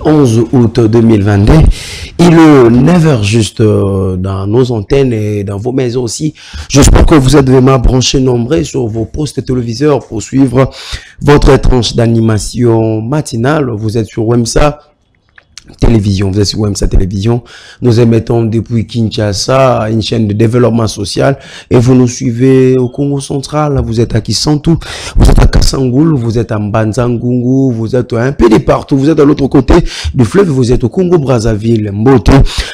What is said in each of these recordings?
11 août 2022. Il est 9h juste dans nos antennes et dans vos maisons aussi. J'espère que vous êtes vraiment branchés nombreux sur vos postes téléviseurs pour suivre votre tranche d'animation matinale. Vous êtes sur WEMSA Télévision, vous êtes sur WEMSA Télévision. Nous émettons depuis Kinshasa, une chaîne de développement social, et vous nous suivez au Congo central. Vous êtes à Kisantu, vous êtes à Kassangoul, vous êtes à Mbanzangungu, vous êtes un peu de partout. Vous êtes à l'autre côté du fleuve, vous êtes au Congo Brazzaville, Mbote,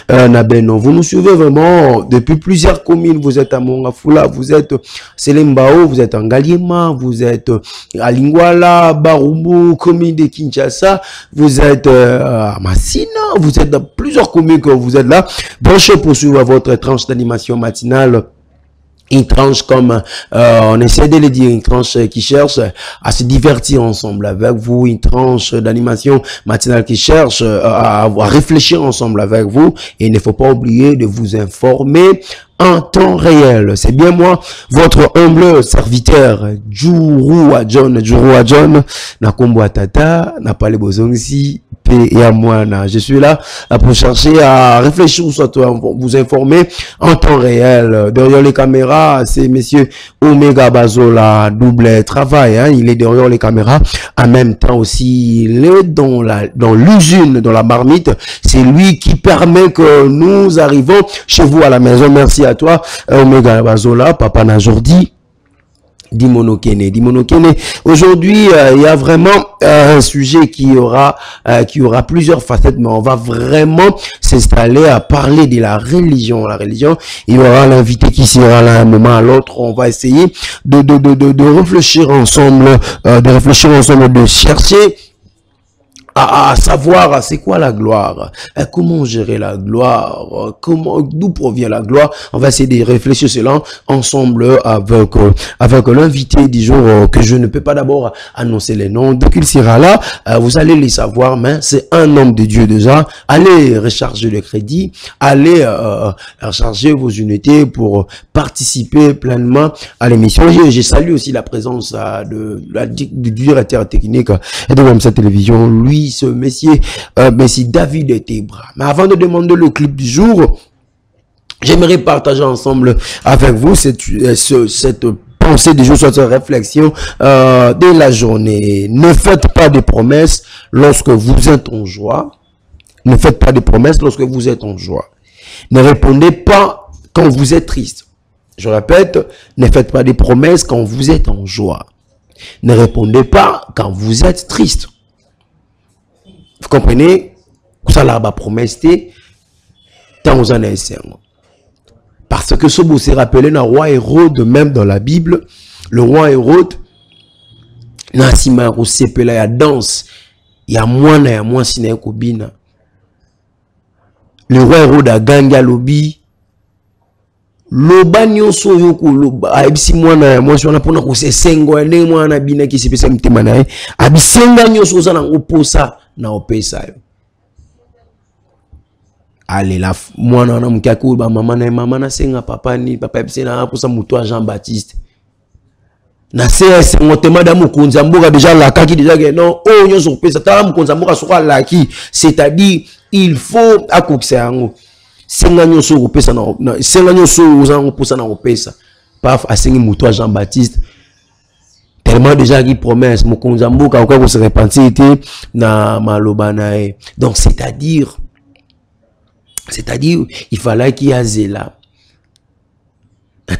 Nabeno. Vous nous suivez vraiment depuis plusieurs communes. Vous êtes à Mongafula, vous êtes à Selembao, vous êtes à Ngaliema, vous êtes à Lingwala, Barumbu, commune de Kinshasa, vous êtes à Massina, vous êtes dans plusieurs communes que vous êtes là. Branchez pour suivre votre tranche d'animation matinale. Une tranche comme, on essaie de le dire, une tranche qui cherche à se divertir ensemble avec vous, une tranche d'animation matinale qui cherche à réfléchir ensemble avec vous, et il ne faut pas oublier de vous informer en temps réel. C'est bien moi, votre humble serviteur, Djourou Adjon, Nakombo Atata, Napale Bozongsi, et à moi, je suis là pour chercher à réfléchir, soit vous informer en temps réel. Derrière les caméras, c'est monsieur Omega Bazola, double travail, hein. Il est derrière les caméras. En même temps aussi, il est dans l'usine, dans la marmite. C'est lui qui permet que nous arrivons chez vous à la maison. Merci à toi, Omega Bazola, Papa Najordi. Dimono Kene. Aujourd'hui, il y a vraiment un sujet qui aura plusieurs facettes, mais on va vraiment s'installer à parler de la religion. La religion, il y aura l'invité qui sera là un moment à l'autre. On va essayer de réfléchir ensemble, de chercher à savoir c'est quoi la gloire, comment gérer la gloire, d'où provient la gloire. On va essayer de réfléchir cela ensemble avec l'invité du jour, que je ne peux pas d'abord annoncer les noms. Dès qu'il sera là, vous allez les savoir, mais c'est un homme de Dieu déjà. Allez recharger le crédit, allez recharger vos unités pour participer pleinement à l'émission. Je salue aussi la présence du directeur technique de WEMSA Télévision, lui, ce monsieur David Tebra. Mais avant de demander le clip du jour, j'aimerais partager ensemble avec vous cette pensée du jour, cette réflexion de la journée. Ne faites pas de promesses lorsque vous êtes en joie. Ne faites pas de promesses lorsque vous êtes en joie. Ne répondez pas quand vous êtes triste. Je répète, ne faites pas de promesses quand vous êtes en joie. Ne répondez pas quand vous êtes triste. Vous comprenez? Ça là bas promesse tant aux années. Parce que ce beau s'est rappelé le roi Hérode, même dans la Bible, le roi Hérode, Nassima Rosepela ya danse, ya moins sina kobina. Le roi Hérode a gagné lobi. Loba nyonso yoko loba abisi mwana moi on a pona ko se sengo ne mwana bina ki se pesa mtima na ye abisenga nyonso za na oposa na opesa yo. Allez la mwana na mukako ba mama na senga papa ni papa abisi na posa muto Jean Baptiste na CS ngotema da mukonza mboka déjà la kaki déjà que non oh nyonso opesa ta mukonza mboka soka laki, c'est-à-dire il faut akokisa yango. Senga nyonso opesa na senga nyonso oza oposa na opesa paf asengi muto Jean Baptiste tellement déjà qui promesse mokonza mboka okwa ko se repentir na maloba nae. Donc c'est-à-dire il fallait qu'il y a zela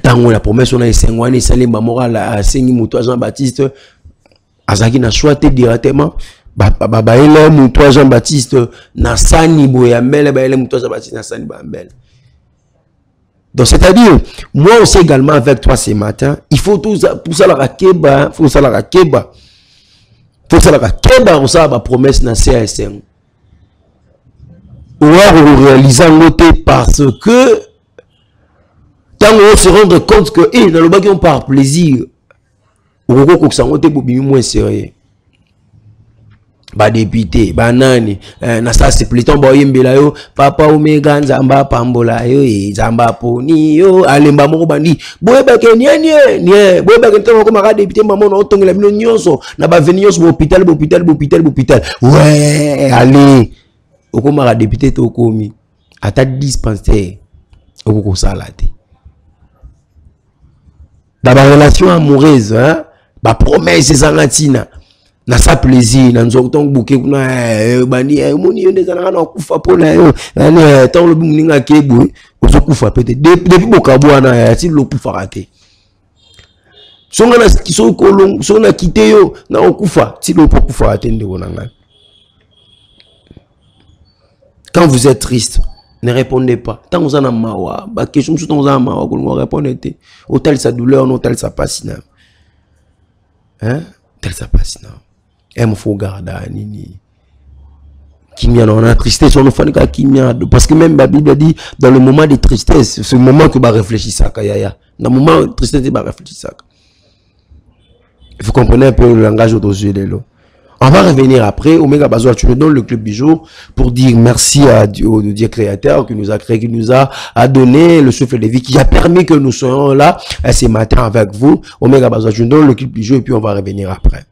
tango la promesse on a esengwani salemba moral asengi muto Jean Baptiste azaki na choix directement babaele muto Jean Baptiste na sani boyambele baele muto Jean Baptiste na sani boyambele. Donc c'est-à-dire moi aussi également avec toi ce matin, il faut tout ça pour ça la keba, faut ça la keba. Faut ça la keba on ça ba promesse na CSM. Ou réaliser noté parce que tant on se rendre compte que dans le bas qui on par plaisir ou ko ça on te bobimi moins sérieux. ba député ba nani na ça c'est plutôt ba yembela yo papa omega nzamba pambola yo nzamba poni yo alemba moko bandi boyeba ke nie boyeba ke ntango koma ka député maman na otongela bino nyonso na ba veni nyonso hôpital ouais allez okoma ka député to komi ata dispensaire okoko sala te ba relation amoureuse hein ba promesse zangatina na sa plaisir na nzo tong buke kuna bani moni yo ndezana na kufa pona yo ani tong lo muninga kebu ozo kufa pete depuis bokabwana ya ti lo kufa raté songa na kisoko songa kité yo na okufa ti lo kufa raté ndeko nanga. Quand vous êtes triste, ne répondez pas. Tant que vous en avez mawa, bah question sur vous en mawa, vous répondez. Autel sa douleur, autel sa passina. Hein? Tel sa passina. Il faut garder nini. Kimia on a tristesse, on fait que kimia parce que même la Bible dit dans le moment de tristesse, c'est le moment que va réfléchir ça kaya. Dans le moment de tristesse, il va réfléchir ça. Vous comprenez un peu le langage d'aujourd'hui là. On va revenir après. Omega Bazoa, tu nous donnes le club du jour pour dire merci à Dieu, au Dieu créateur qui nous a créé, qui nous a donné le souffle de vie, qui a permis que nous soyons là ce matin avec vous. Omega Bazoa, tu nous donnes le club du jour et puis on va revenir après.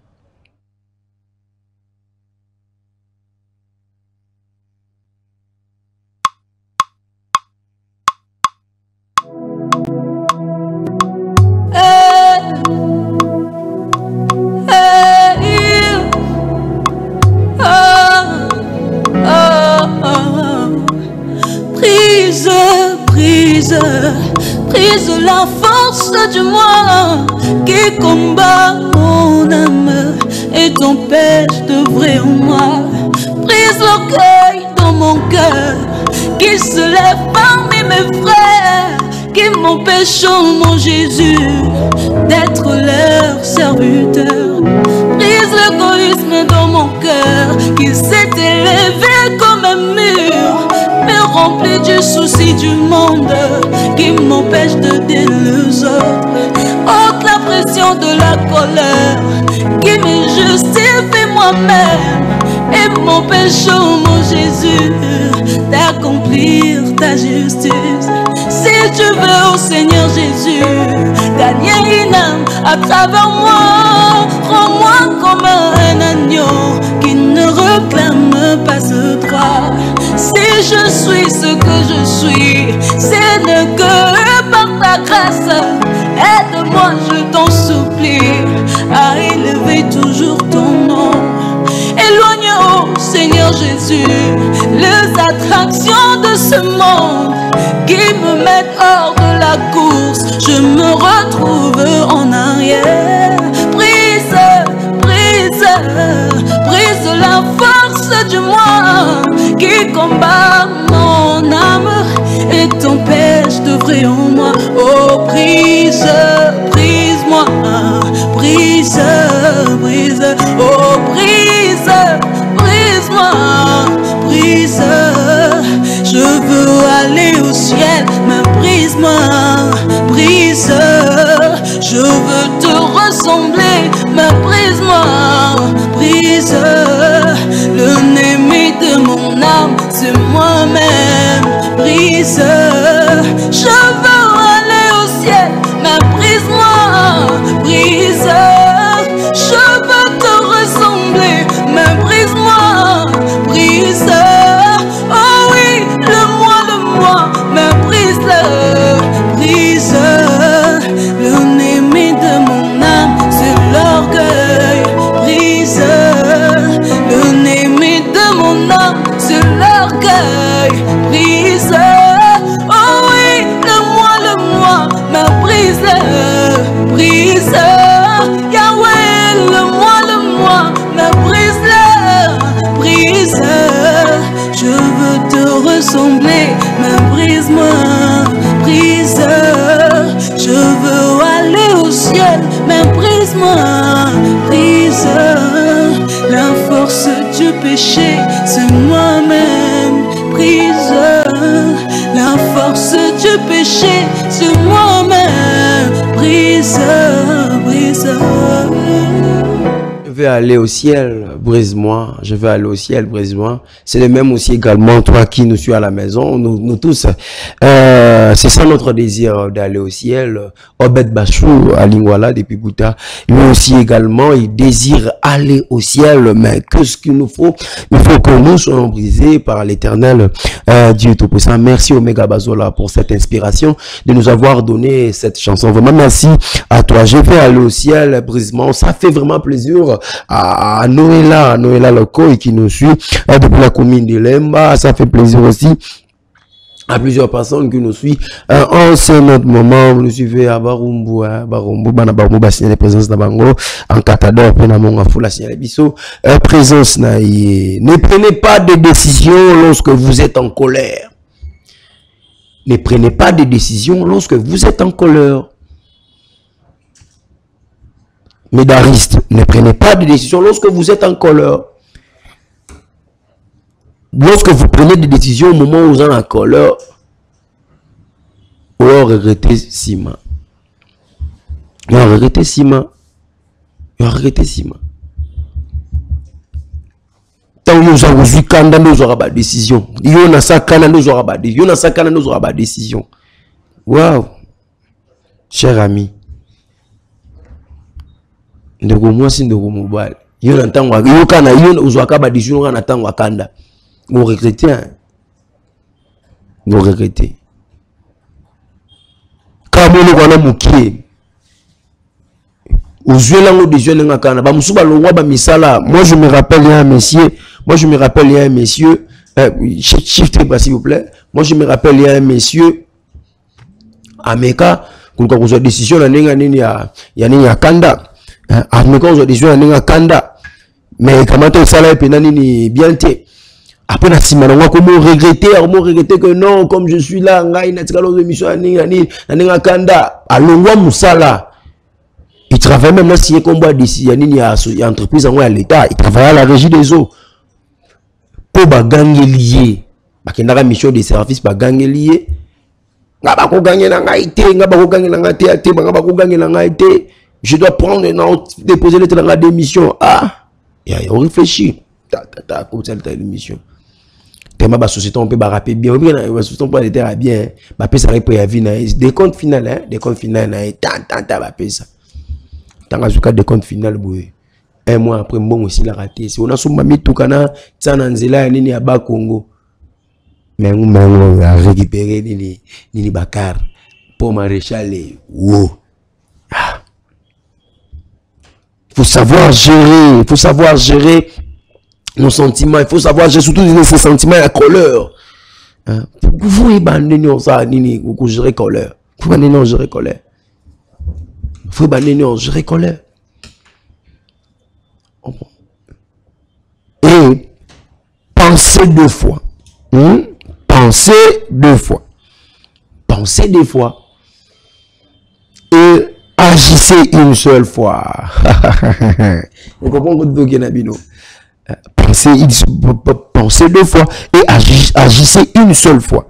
Prise la force du moi qui combat mon âme et t'empêche de vrai en moi. Prise l'orgueil dans mon cœur qui se lève parmi mes frères, qui m'empêche, oh mon Jésus, d'être leur serviteur. Prise l'égoïsme dans mon cœur qui s'est élevé comme un mur, me remplit du souci du monde qui m'empêche de dire les autres. Ôte la pression de la colère qui me justifie moi-même et m'empêche, oh mon Jésus, d'accomplir ta justice. Si tu veux, oh Seigneur Jésus, gagner une âme à travers moi, rends-moi comme un agneau qui ne réclame pas ce droit. Si je suis ce que je suis, c'est ne que par ta grâce. Aide-moi, je t'en supplie, à élever toujours ton nom. Éloigne, oh Seigneur Jésus, les attractions de ce monde qui me mettent hors de la course. Je me retrouve en arrière. Brise, brise, brise la force du moi qui combat mon âme et t'empêche de vrai en moi. Oh, brise, brise-moi, brise, brise, oh, brise, brise-moi, brise. Je veux aller au ciel, mais brise-moi, brise. Je veux te ressembler, mais brise-moi, brise. L'ennemi de mon âme, c'est moi-même, brise. Je veux aller au ciel, mais brise-moi, brise. Je veux te ressembler, mais brise-moi, brise. Oh oui, le moi, mais brise-le, brise. L'ennemi de mon âme, c'est l'orgueil, brise. L'ennemi de mon âme, c'est l'orgueil, brise. Oh oui, le moi, mais brise-le, brise. Yahweh, le moi, mais brise-le, brise. Je veux te ressembler, mais brise-moi, brise. Je veux aller au ciel, mais brise-moi, brise. La force du péché, c'est moi-même, brise. La force du péché, c'est moi-même, brise, brise. vais aller au ciel, brise-moi. Je vais aller au ciel, brise-moi. C'est le même aussi également, toi qui nous suis à la maison, nous tous. C'est ça notre désir d'aller au ciel. Obed Bachou, à Lingwala, depuis Bouta, lui aussi également, il désire aller au ciel. Mais qu'est-ce qu'il nous faut? Il faut que nous soyons brisés par l'éternel Dieu Tout-Puissant. Merci Omega Bazola pour cette inspiration, de nous avoir donné cette chanson. Vraiment, merci à toi. Je vais aller au ciel, brisement. Ça fait vraiment plaisir à Noëlla Loco qui nous suit depuis la commune de Lemba. Ça fait plaisir aussi à plusieurs personnes qui nous suivent. En ce moment, vous nous suivez à Barumbu, signaler présence de Bango, en Catador, Penamon, Foula, signaler Bisso, présence naïe. Ne prenez pas de décisions lorsque vous êtes en colère. Ne prenez pas de décisions lorsque vous êtes en colère. Médaristes, ne prenez pas de décisions lorsque vous êtes en colère. Lorsque vous prenez des décisions au moment où vous êtes en colère, vous regrettez Sima. Vous regrettez Sima. Vous regrettez Sima. Tant que vous avez vu Kanda, nous aurons pas de décision. Yo na sa Kanda, nous aurons pas de décision. Yo na sa Kanda, nous aurons pas de décision. Waouh, cher ami. Ndeko moi si ndeko mobile. Yo na tangwa. Yo kana yo uzwaka ba décision na tangwa Kanda. Vous regrettez, hein? Vous regrettez. Quand vous avez moukié, aux yeux là, vous des yeux là, moi je me rappelle, il y a un monsieur, shift s'il vous plaît. Moi je me rappelle, il y a un monsieur, Ameka, quand vous avez décision, il y a Kanda. Ameka, vous avez décision, il y a Kanda. Mais comment ça là, et bien té. Après, comment regretter que non, comme je suis là, il travaille même là, si il y a combat d'ici, il y a une entreprise à l'État, il travaille à la régie des eaux. Pour gagner lié, il y a une mission de service pour gagner lié. Je dois prendre une autre, déposer lettre dans la démission. Ah, on réfléchit. Comme ça, l'émission. Tellement la société on peut rapper bien, la société on peut être bien, bah ça répond à vie des comptes finales, hein, des comptes finales, tant va payer ça. Tant à jusqu'à des comptes finales, un mois après bon aussi la raté. Si on a son mami tout kana, ça nanzela nini à bas Congo, mais on a récupéré nini Bakar pour maréchal wow. Faut savoir gérer nos sentiments, il faut savoir, j'ai surtout ces sentiments à colère. Vous abandonnez ça, vous gérez colère. Vous abandonnez gérer colère. Vous abandonnez gérer colère. Et pensez deux fois. Pensez deux fois. Pensez deux fois. Et agissez une seule fois. Vous comprenez que vous pensez deux fois et agissez une seule fois.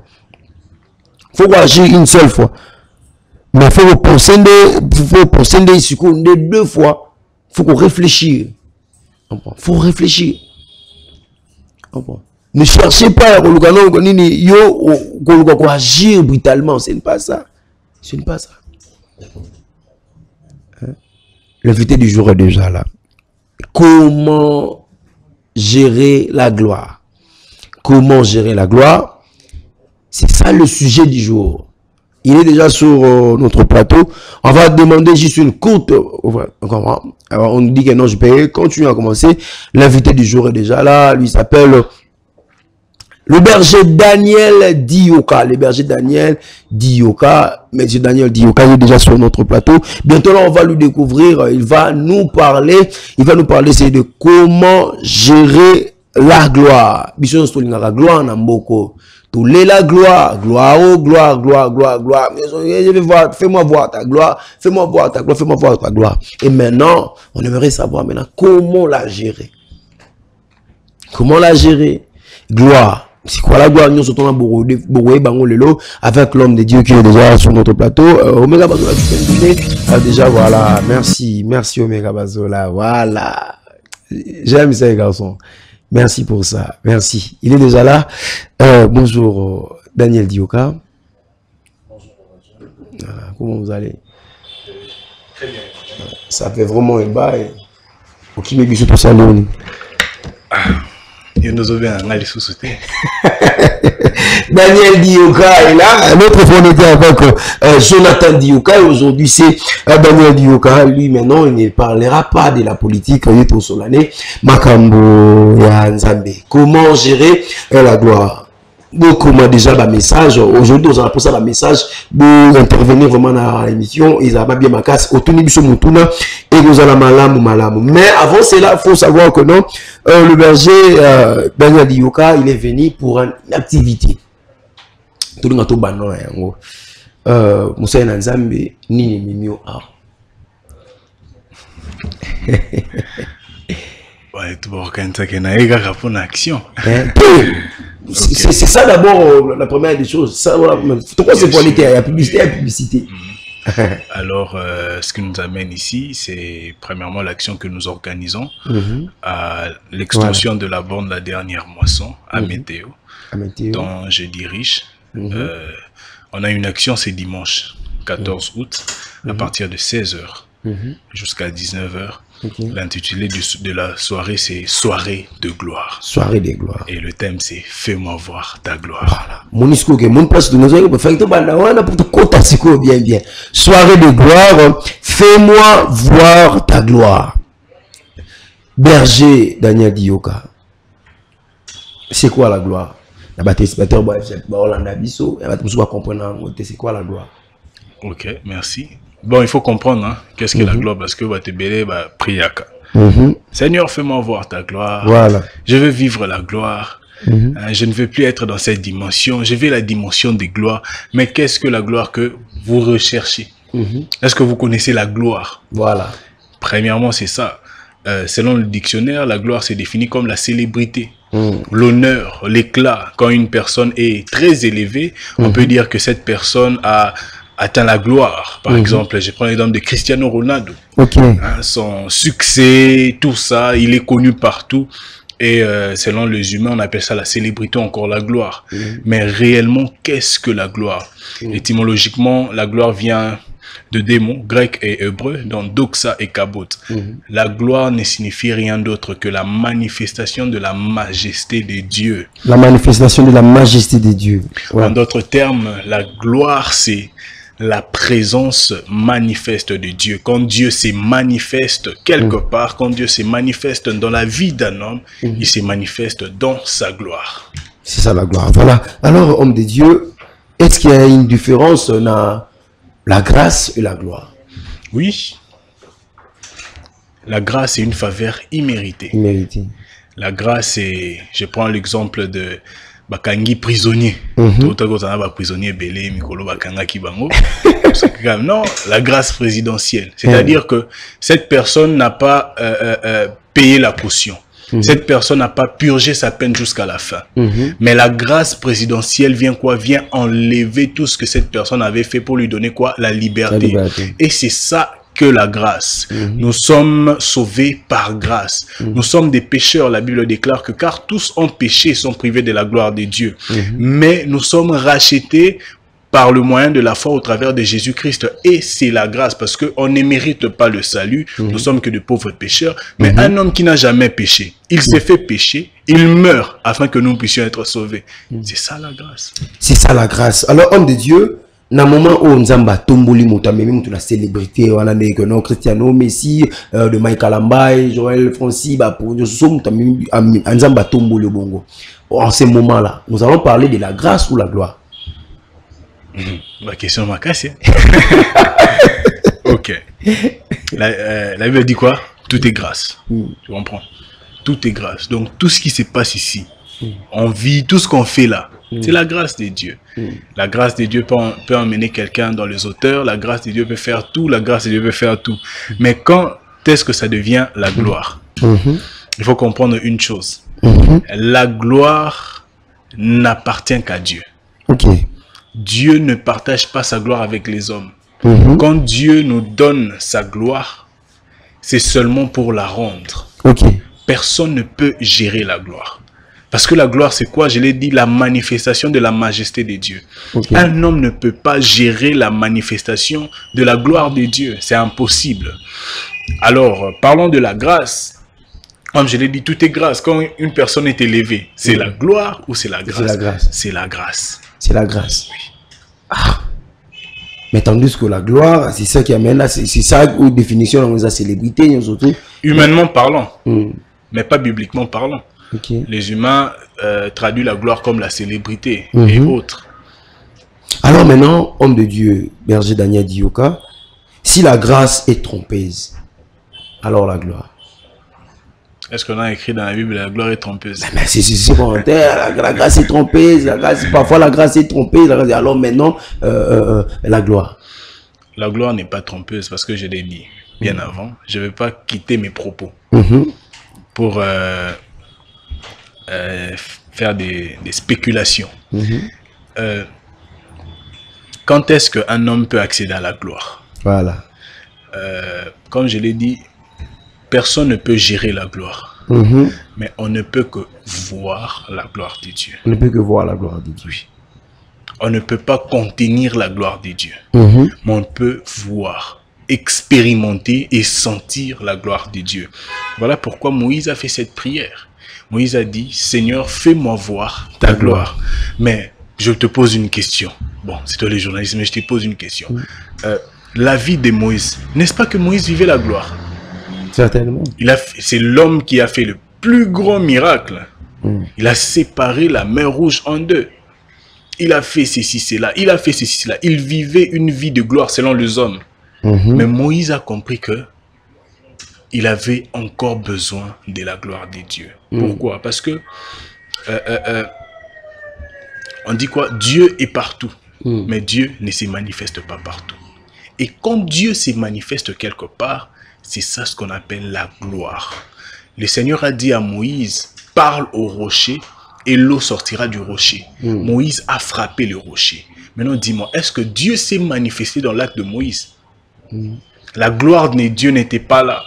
Il faut agir une seule fois. Mais il faut penser deux fois. Il faut réfléchir. Il faut réfléchir. Ne cherchez pas à agir brutalement. Ce n'est pas ça. Ce n'est pas ça. L'invité du jour est déjà là. Comment gérer la gloire? Comment gérer la gloire? C'est ça le sujet du jour. Il est déjà sur notre plateau. On va demander juste une courte... Alors on dit que non, je peux continuer à commencer. L'invité du jour est déjà là. Lui s'appelle le berger Daniel Dioka. Le berger Daniel Dioka. Monsieur Daniel Dioka est déjà sur notre plateau. Bientôt là, on va lui découvrir. Il va nous parler. C'est de comment gérer la gloire. Bisous sur la gloire en Mboko. Tous les la gloire. Gloire, oh, gloire. Je vais voir. Fais-moi voir ta gloire. Fais-moi voir ta gloire. Et maintenant, on aimerait savoir maintenant comment la gérer. Comment la gérer? Gloire. C'est quoi la gloire? Nous sommes avec l'homme de Dieu qui est déjà sur notre plateau. Omega Bazola, tu peux déjà, voilà. Merci Omega Bazola. Voilà. J'aime ça, les garçons. Merci pour ça. Merci. Il est déjà là. Bonjour, Daniel Dioka. Bonjour. Voilà. Comment vous allez? Très bien. Ça fait vraiment un bail. Ok, mais bisous pour ça, Léonie. Il nous a bien aller sous-souter. Daniel Dioka est là. Notre fois, on était avec Jonathan Dioka. Et aujourd'hui, c'est Daniel Dioka. Lui, maintenant, il ne parlera pas de la politique. Il est au Solané. Makambo ya Nzambe. Comment gérer la gloire? Comment déjà le message? Aujourd'hui, on a pour ça le message pour intervenir vraiment dans l'émission. Ils ont bien ma casse. Autour de Mutuna et nous allons malam. Mais avant cela, il faut savoir que non, le berger Daniel Dioka, il est venu pour une activité. Tout le monde a dit Moussa Nzambe ni mimio a. Ouais, tu vois quand ça qu'il y a une action. C'est ça d'abord la première des choses. Ça, voilà. Pourquoi c'est politique? Il y a publicité. Alors, ce qui nous amène ici, c'est premièrement l'action que nous organisons à l'extension de la borne de la dernière moisson à Météo, dont je dirige. On a une action, c'est dimanche 14 août, à partir de 16 h jusqu'à 19 h. L'intitulé de la soirée, c'est Soirée de gloire. Soirée de gloire. Et le thème, c'est Fais-moi voir ta gloire. Monisco, mon place de nos bien. Soirée de gloire, fais-moi voir ta gloire. Berger Daniel Dioka. C'est quoi la gloire? C'est quoi la gloire? Ok, merci. Bon, il faut comprendre hein, qu'est-ce que la gloire, parce que te belé priaka. Seigneur, fais-moi voir ta gloire. Voilà. Je veux vivre la gloire. Je ne veux plus être dans cette dimension. Je veux la dimension des gloires. Mais qu'est-ce que la gloire que vous recherchez? Est-ce que vous connaissez la gloire? Voilà. Premièrement, c'est ça. Selon le dictionnaire, la gloire c'est défini comme la célébrité, l'honneur, l'éclat. Quand une personne est très élevée, on peut dire que cette personne a atteint la gloire. Par exemple, je prends l'exemple de Cristiano Ronaldo. Hein, son succès, tout ça, il est connu partout. Et selon les humains, on appelle ça la célébrité, encore la gloire. Mais réellement, qu'est-ce que la gloire? Étymologiquement, la gloire vient de deux mots, grec et hébreu, donc doxa et kabot. La gloire ne signifie rien d'autre que la manifestation de la majesté de Dieu. La manifestation de la majesté de Dieu. En d'autres termes, la gloire, c'est la présence manifeste de Dieu. Quand Dieu se manifeste quelque part, quand Dieu se manifeste dans la vie d'un homme, il se manifeste dans sa gloire. C'est ça la gloire. Voilà. Alors, homme de Dieu, est-ce qu'il y a une différence dans la grâce et la gloire? Oui. La grâce est une faveur imméritée. La grâce, c'est, je prends l'exemple de Bakangi prisonnier. Prisonnier belé, Mikolo Bakanga Kibango. Non, la grâce présidentielle. C'est-à-dire que cette personne n'a pas payé la caution. Cette personne n'a pas purgé sa peine jusqu'à la fin. Mais la grâce présidentielle vient quoi? Vient enlever tout ce que cette personne avait fait pour lui donner quoi? La liberté. Et c'est ça que la grâce. Nous sommes sauvés par grâce. Nous sommes des pécheurs. La Bible déclare que car tous ont péché et sont privés de la gloire de Dieu. Mais nous sommes rachetés par le moyen de la foi au travers de Jésus-Christ. Et c'est la grâce, parce qu'on ne mérite pas le salut. Nous sommes que de pauvres pécheurs. Mais un homme qui n'a jamais péché, il s'est fait pécher, il meurt afin que nous puissions être sauvés. C'est ça la grâce. C'est ça la grâce. Alors, homme de Dieu, na moment où Nzamba tomboli mutamemi mutu la célébrité wana ne que non Cristiano Messi de Michael Ambaye, Joël Francis ba pour nous sommes mutamemi Nzamba tomboli bongo. En ce moment-là, nous allons parler de la grâce ou la gloire. Ma question m'a cassé. Ok. La Bible dit quoi? Tout est grâce. Tu comprends? Tout est grâce. Donc tout ce qui se passe ici, on vit, tout ce qu'on fait là, c'est la grâce de Dieu. La grâce de Dieu peut emmener quelqu'un dans les auteurs. La grâce de Dieu peut faire tout. La grâce de Dieu peut faire tout. Mais quand est-ce que ça devient la gloire? Il faut comprendre une chose. La gloire n'appartient qu'à Dieu. Dieu ne partage pas sa gloire avec les hommes. Quand Dieu nous donne sa gloire, c'est seulement pour la rendre. personne ne peut gérer la gloire. Parce que la gloire, c'est quoi? Je l'ai dit, la manifestation de la majesté de Dieu. Okay. Un homme ne peut pas gérer la manifestation de la gloire de Dieu. C'est impossible. Alors, parlons de la grâce. Comme je l'ai dit, tout est grâce. Quand une personne est élevée, c'est la gloire ou c'est la grâce? C'est la grâce. C'est la grâce. C'est la grâce. Oui. Ah. Mais tandis que la gloire, c'est ça qui amène là, c'est ça aux définitions, on a célébrité, nous surtout. Humainement parlant, mais pas bibliquement parlant. Okay. Les humains traduisent la gloire comme la célébrité et autres. Alors maintenant, homme de Dieu, berger Daniel Dioka, si la grâce est trompeuse, alors la gloire. Est-ce qu'on a écrit dans la Bible la gloire est trompeuse? Mais c'est volontaire, la grâce est trompeuse, parfois la grâce est trompeuse, alors maintenant, la gloire. La gloire n'est pas trompeuse parce que je l'ai dit bien avant, je ne vais pas quitter mes propos pour faire des spéculations. Quand est-ce qu'un homme peut accéder à la gloire? Voilà. Comme je l'ai dit, personne ne peut gérer la gloire. Mais on ne peut que voir la gloire de Dieu. On ne peut que voir la gloire de Dieu. Oui. On ne peut pas contenir la gloire de Dieu. Mais on peut voir, expérimenter et sentir la gloire de Dieu. Voilà pourquoi Moïse a fait cette prière. Moïse a dit, Seigneur, fais-moi voir ta gloire. Mais je te pose une question. Bon, c'est toi les journalistes, mais je te pose une question. La vie de Moïse, n'est-ce pas que Moïse vivait la gloire? Certainement. C'est l'homme qui a fait le plus grand miracle. Il a séparé la mer Rouge en deux. Il a fait ceci, cela. Il a fait ceci, cela. Il vivait une vie de gloire selon les hommes. Mais Moïse a compris que il avait encore besoin de la gloire de Dieu. Pourquoi? Parce que on dit quoi? Dieu est partout. Mais Dieu ne se manifeste pas partout. Et quand Dieu se manifeste quelque part, c'est ça ce qu'on appelle la gloire. Le Seigneur a dit à Moïse, parle au rocher et l'eau sortira du rocher. Moïse a frappé le rocher. Maintenant, dis-moi, est-ce que Dieu s'est manifesté dans l'acte de Moïse? La gloire de Dieu n'était pas là.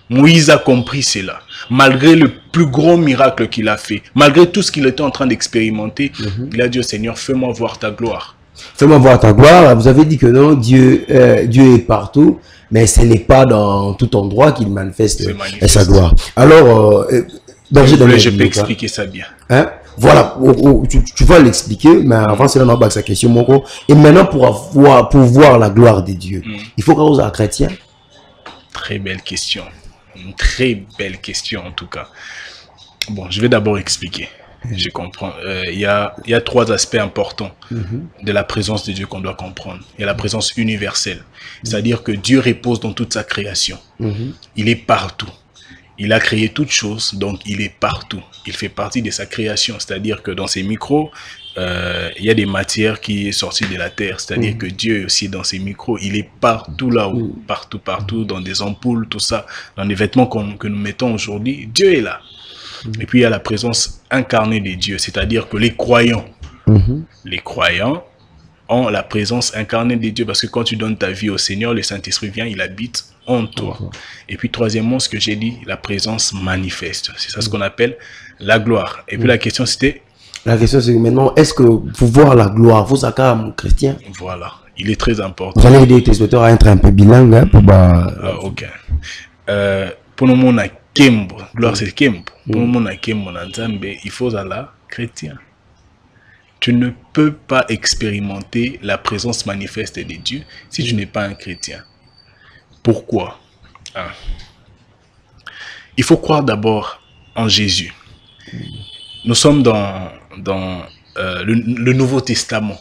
Moïse a compris cela. Malgré le plus grand miracle qu'il a fait, malgré tout ce qu'il était en train d'expérimenter, il a dit au Seigneur, fais-moi voir ta gloire. Fais-moi voir ta gloire. Vous avez dit que non, Dieu est partout, mais ce n'est pas dans tout endroit qu'il manifeste sa gloire. Alors, je peux expliquer ça bien. Hein? Voilà, tu vas l'expliquer, mais avant cela, on va sa question. Et maintenant, pour voir la gloire de Dieu, il faut qu'on soit chrétien. Très belle question. Une très belle question en tout cas. Bon, je vais d'abord expliquer. Je comprends. Il y a trois aspects importants de la présence de Dieu qu'on doit comprendre. Il y a la présence universelle. C'est-à-dire que Dieu repose dans toute sa création. Il est partout. Il a créé toutes choses, donc il est partout. Il fait partie de sa création. C'est-à-dire que dans ses micros, il y a des matières qui sont sorties de la terre. C'est-à-dire que Dieu est aussi dans ses micros. Il est partout là-haut. Partout, dans des ampoules, tout ça. Dans les vêtements que nous mettons aujourd'hui, Dieu est là. Et puis il y a la présence incarnée de Dieu, c'est-à-dire que les croyants ont la présence incarnée de Dieu, parce que quand tu donnes ta vie au Seigneur, le Saint-Esprit vient, il habite en toi. Et puis troisièmement, ce que j'ai dit, la présence manifeste. C'est ça ce qu'on appelle la gloire. Et puis la question c'était... La question c'est maintenant, est-ce que pour voir la gloire, vous êtes un chrétien? Voilà, il est très important. Vous allez aider tes auditeurs à être un peu bilingue. Hein, ok. Pour nous, on a Kembo, gloire c'est Kembo. Pour nous, on a Kembo, il faut aller chrétien. Tu ne peux pas expérimenter la présence manifeste de Dieu si tu n'es pas un chrétien. Pourquoi? Il faut croire d'abord en Jésus. Nous sommes dans le Nouveau Testament.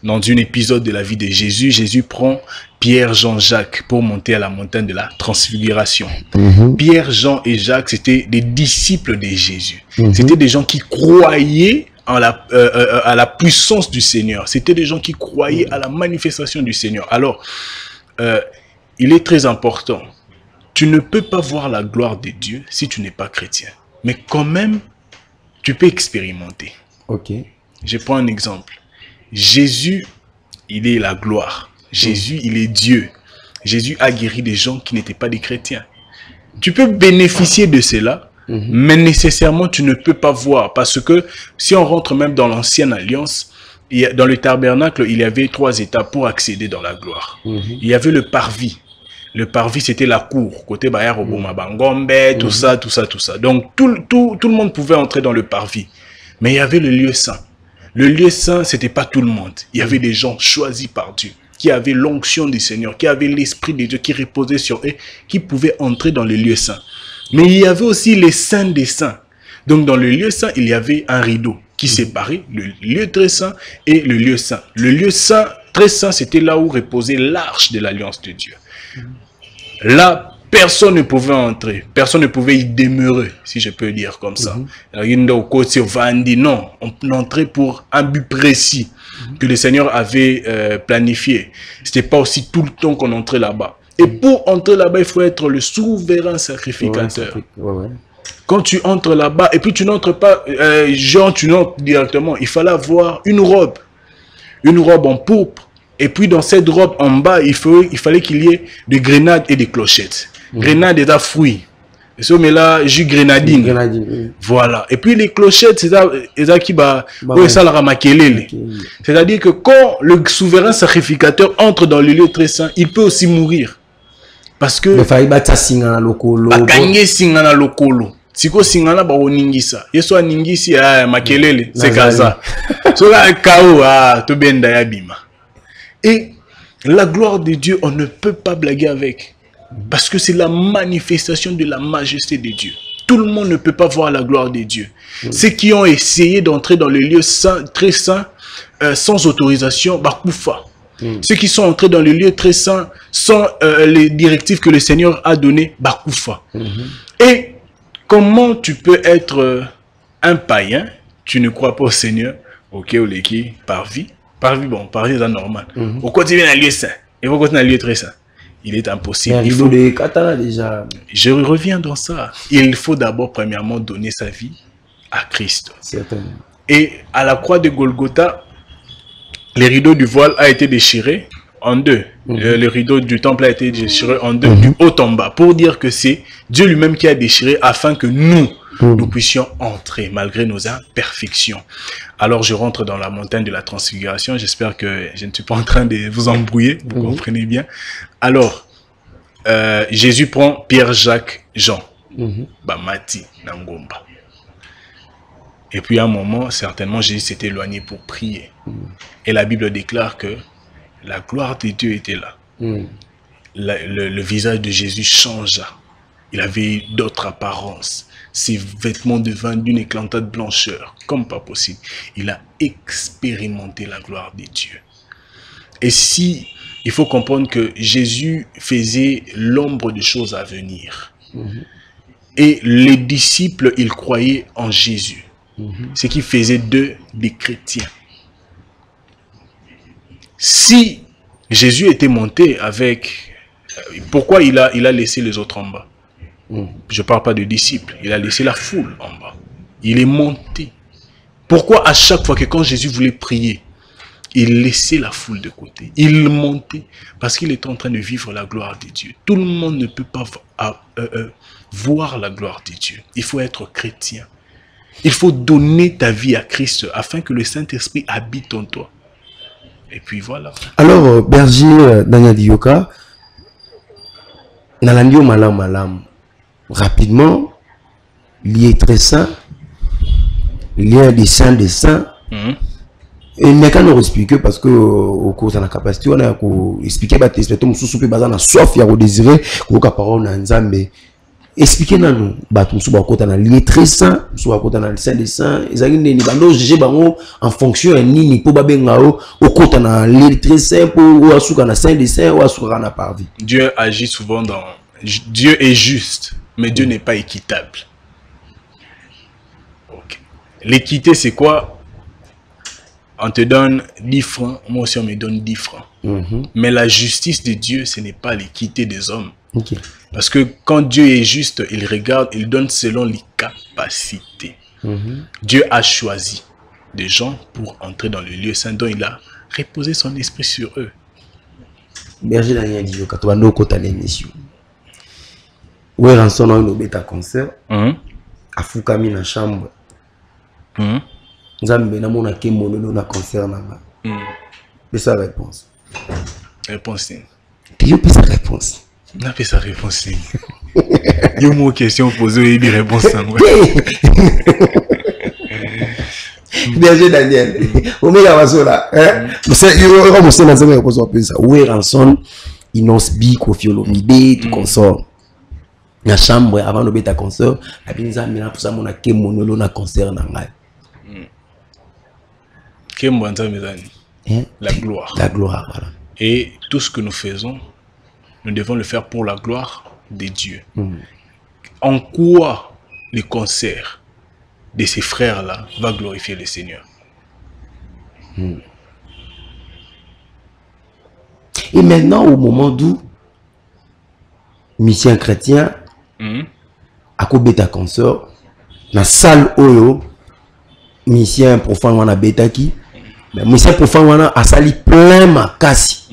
Dans un épisode de la vie de Jésus, Jésus prend Pierre, Jean, Jacques pour monter à la montagne de la transfiguration. Pierre, Jean et Jacques, c'était des disciples de Jésus. C'était des gens qui croyaient à la puissance du Seigneur. C'était des gens qui croyaient à la manifestation du Seigneur. Alors, il est très important. Tu ne peux pas voir la gloire de Dieu si tu n'es pas chrétien. Mais quand même, tu peux expérimenter. Ok. Je prends un exemple. Jésus, il est la gloire. Jésus, il est Dieu. Jésus a guéri des gens qui n'étaient pas des chrétiens. Tu peux bénéficier de cela mais nécessairement tu ne peux pas voir, parce que si on rentre même dans l'ancienne alliance, dans le tabernacle, il y avait 3 étapes pour accéder dans la gloire. Il y avait le parvis. Le parvis, c'était la cour, côté Bayar Oboma Bangombe, tout ça. Donc tout le monde pouvait entrer dans le parvis, mais il y avait le lieu saint. Le lieu saint, c'était pas tout le monde. Il y avait des gens choisis par Dieu, qui avaient l'onction du Seigneur, qui avaient l'Esprit de Dieu qui reposait sur eux, qui pouvaient entrer dans le lieu saint. Mais il y avait aussi les saints des saints. Donc dans le lieu saint, il y avait un rideau qui séparait le lieu très saint et le lieu saint. Le lieu saint, très saint, c'était là où reposait l'arche de l'alliance de Dieu. Là, personne ne pouvait entrer, personne ne pouvait y demeurer, si je peux dire comme ça. Non, on entrait pour un but précis que le Seigneur avait planifié. C'était pas aussi tout le temps qu'on entrait là-bas. Et pour entrer là-bas, il faut être le souverain sacrificateur. Quand tu entres là-bas, et puis tu n'entres pas, genre tu n'entres directement, il fallait avoir une robe en pourpre. Et puis dans cette robe en bas, il fallait qu'il y ait des grenades et des clochettes. Grenades et des fruits. Et ça, mais là, jus grenadine. Voilà. Et puis les clochettes, c'est ça qui va ça la ramakelele. C'est-à-dire que quand le souverain sacrificateur entre dans le lieu très saint, il peut aussi mourir. Parce que il fallait battre singana lokolo. Bakanye singana lokolo. Siko singana ba oningisa. Yeso aningisi makelele, c'est kaza. So là kao to benda ya bima. Et la gloire de Dieu, on ne peut pas blaguer avec. Parce que c'est la manifestation de la majesté de Dieu. Tout le monde ne peut pas voir la gloire de Dieu. Ceux qui ont essayé d'entrer dans le lieu saint, très saint, sans autorisation, bakoufa. Ceux qui sont entrés dans le lieu très saint, sans les directives que le Seigneur a données, bakoufa. Et comment tu peux être un païen, tu ne crois pas au Seigneur, ok, ou l'équipe, par vie. Par vie, bon, par vie, c'est normal. Au côté d'un lieu saint, et au côté d'un lieu très saint, il est impossible. Il faut des katanas déjà. Je reviens dans ça. Il faut d'abord, premièrement, donner sa vie à Christ. Certainement. Et à la croix de Golgotha, les rideaux du voile a été déchiré en deux. Le rideau du temple a été déchiré en deux, du haut en bas, pour dire que c'est Dieu lui-même qui a déchiré afin que nous puissions entrer malgré nos imperfections. Alors je rentre dans la montagne de la transfiguration. J'espère que je ne suis pas en train de vous embrouiller, vous comprenez bien. Alors, Jésus prend Pierre, Jacques, Jean, Bamati, Nangomba. Et puis à un moment, certainement, Jésus s'est éloigné pour prier. Et la Bible déclare que la gloire de Dieu était là. Le visage de Jésus changea. Il avait d'autres apparences. Ses vêtements devinrent d'une éclatante blancheur, comme pas possible. Il a expérimenté la gloire de Dieu. Et si, il faut comprendre que Jésus faisait l'ombre de choses à venir. Et les disciples, ils croyaient en Jésus. Ce qui faisait d'eux des chrétiens. Si Jésus était monté avec... pourquoi il a laissé les autres en bas? Je ne parle pas de disciples. Il a laissé la foule en bas. Il est monté. Pourquoi à chaque fois que quand Jésus voulait prier, il laissait la foule de côté? Il montait parce qu'il est en train de vivre la gloire de Dieu. Tout le monde ne peut pas voir la gloire de Dieu. Il faut être chrétien. Il faut donner ta vie à Christ afin que le Saint-Esprit habite en toi. Et puis voilà. Alors, berger Daniel Dioka, Nalandio Malam, rapidement, lié très saint, lien des saints des saints. Et mais quand on explique, parce que au cours de la capacité, on a expliqué, on a soif, il y a désiré, qu'on a parole dans Nzambe. Expliquez nous, lié très saint, soit dans le saint des saints, en fonction de ni pour babengao, au côté dans lié très saint, pour asuka na saint des saints, ou asuka na parvi. Dieu agit souvent dans. Dieu est juste, mais Dieu n'est pas équitable. L'équité, c'est quoi? On te donne 10 francs, moi aussi on me donne 10 francs. Mais la justice de Dieu, ce n'est pas l'équité des hommes. Parce que quand Dieu est juste, il regarde, il donne selon les capacités. Dieu a choisi des gens pour entrer dans le lieu saint dont il a reposé son esprit sur eux. Berger Daniel Dioka, tu vas l'émission. Où est son bêta concert? afukami na chambre. Nzambe na mona ke monolo na concert nanga. C'est sa réponse. Réponse. Tu peux sa réponse. N'a pas sa réponse. Il y a une question posée et une réponse. Bien joué Daniel. Omega Masola. C'est il na zama réponse peu ça. Oui ranson inonce bi Koffi Olomide tout consort. Na chambre avant de beta concert, abinza mina pour ça mona ke monolo na concert nanga. La gloire. La gloire, voilà. Et tout ce que nous faisons, nous devons le faire pour la gloire de Dieu. En quoi le concert de ces frères-là va glorifier le Seigneur? Et maintenant, au moment d'où mission chrétien à Kobeta concert, la salle Oyo, mission profane wana betaki, mais mission profane wana a sali plein makasi.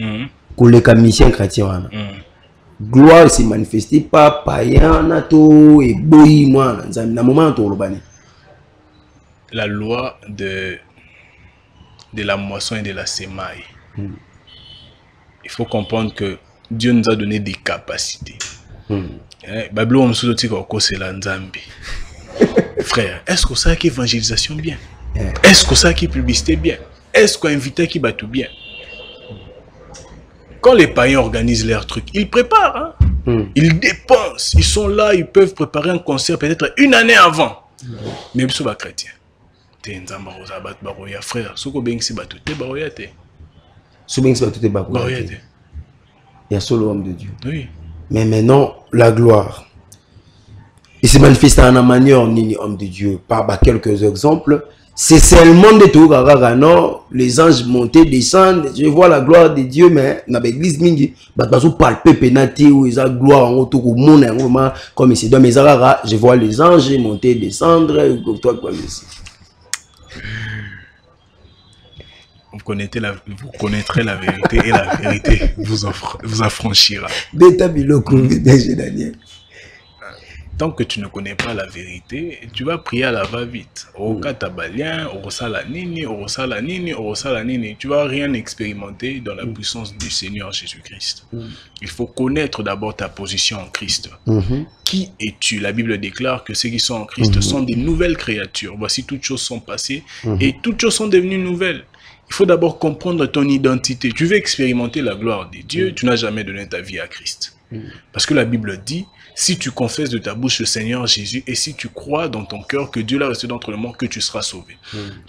Koleka mission chrétien wana. Gloire se manifestait pas païen nato et boyi moi na moment to lobani. La loi de la moisson et de la semaille. Il faut comprendre que Dieu nous a donné des capacités. Babylone c'est la Nzambi. Frère, est-ce que ça qui évangélisation bien? Est-ce que ça qui publicité bien? Est-ce qu'on invite qui bat tout bien? Quand les païens organisent leurs trucs, ils préparent. Ils dépensent. Ils sont là, ils peuvent préparer un concert peut-être une année avant. Mais ils sont pas chrétiens. Frère, ce que bien c'est battu, t'es baroya t'es. Ce bien c'est battu, t'es baroya t'es. Il y a solo homme de Dieu. Oui. Mais maintenant, la gloire. Il se manifeste en manière ni homme de Dieu. Par quelques exemples. C'est seulement de tout, non, les anges montaient, descendent, je vois la gloire de Dieu, mais dans l'église, mingi, palper penati ou ils ont gloire en autour au monde, comme ici, dans mes arara, je vois les anges monter, descendre, toi, comme ici. Vous connaîtrez la vérité et la vérité vous affranchira. Tant que tu ne connais pas la vérité, tu vas prier à la va-vite. Tu vas rien expérimenter dans la puissance du Seigneur Jésus-Christ. Il faut connaître d'abord ta position en Christ. Qui es-tu? La Bible déclare que ceux qui sont en Christ sont des nouvelles créatures. Voici, toutes choses sont passées et toutes choses sont devenues nouvelles. Il faut d'abord comprendre ton identité. Tu veux expérimenter la gloire de Dieu, tu n'as jamais donné ta vie à Christ. Parce que la Bible dit, si tu confesses de ta bouche le Seigneur Jésus et si tu crois dans ton cœur que Dieu l'a reçu d'entre les morts, que tu seras sauvé.